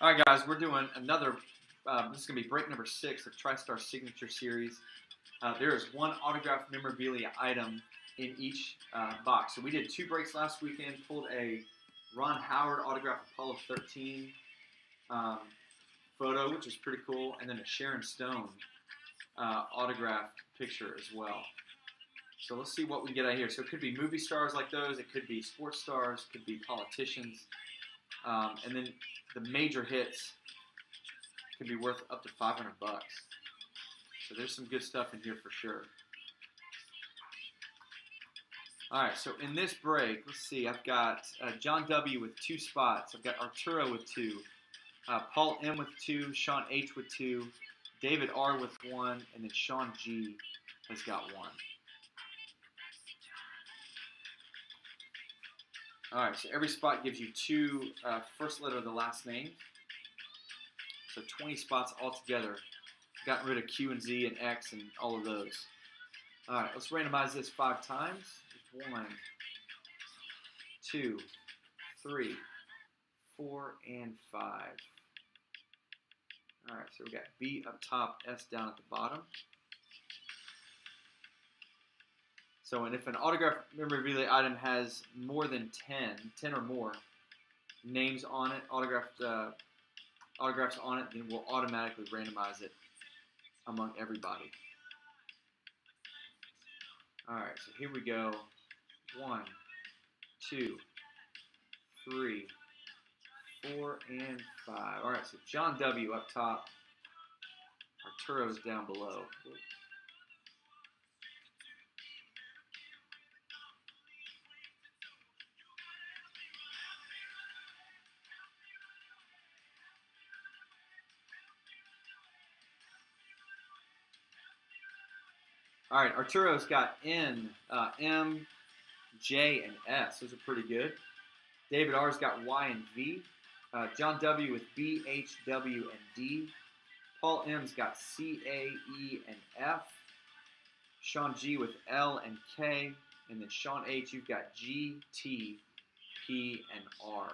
All right, guys, we're doing another. This is going to be break number 6 of Tristar Signature Series. There is one autographed memorabilia item in each box. So we did 2 breaks last weekend, pulled a Ron Howard autographed Apollo 13 photo, which is pretty cool, and then a Sharon Stone autographed picture as well. So let's see what we get out here. So it could be movie stars like those, it could be sports stars, it could be politicians, and then the major hits could be worth up to $500. So there's some good stuff in here for sure. All right, so in this break, let's see, I've got John W. with 2 spots. I've got Arturo with 2, Paul M. with 2, Sean H. with 2, David R. with 1, and then Sean G. has got 1. All right, so every spot gives you 2 first letter of the last name. So 20 spots altogether. Gotten rid of Q and Z and X and all of those. All right, let's randomize this 5 times. 1, 2, 3, 4, and 5. All right, so we got B up top, S down at the bottom. So, and if an autograph memorabilia item has more than 10 or more names on it, autographs on it, then we'll automatically randomize it among everybody. All right, so here we go. 1, 2, 3, 4, and 5. All right, so John W. up top. Arturo's down below. All right, Arturo's got N, M, J, and S. Those are pretty good. David R's got Y and V. John W. with B, H, W, and D. Paul M's got C, A, E, and F. Sean G with L and K. And then Sean H, you've got G, T, P, and R.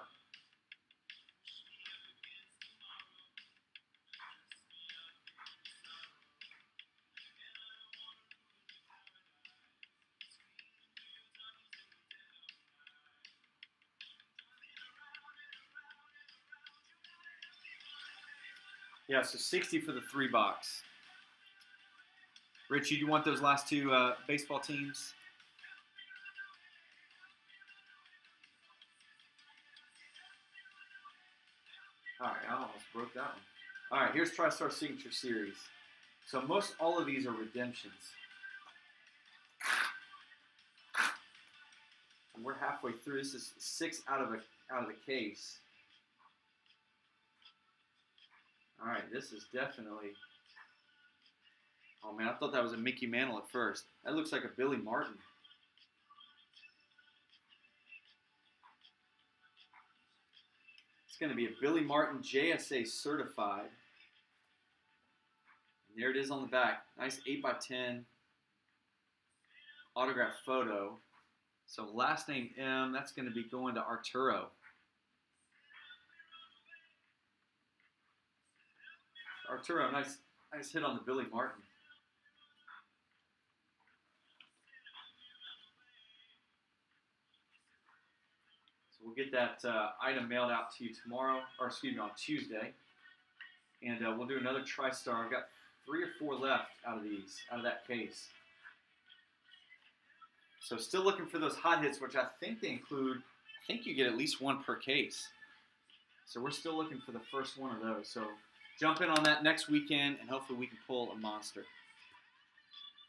Yeah, so 60 for the 3 box. Richie, do you want those last 2 baseball teams? All right, I almost broke that one. All right, here's Tristar Signature Series. So most all of these are redemptions. And we're halfway through. This is 6 out of the case. All right, this is definitely. Oh man, I thought that was a Mickey Mantle at first. That looks like a Billy Martin. It's going to be a Billy Martin JSA certified. And there it is on the back. Nice 8x10 autograph photo. So last name M, that's going to be going to Arturo. Arturo, nice hit on the Billy Martin. So we'll get that item mailed out to you tomorrow, or excuse me, on Tuesday. And we'll do another Tristar. I've got 3 or 4 left out of that case. So still looking for those hot hits, which I think they include. I think you get at least 1 per case. So we're still looking for the first one of those. So jump in on that next weekend, and hopefully we can pull a monster.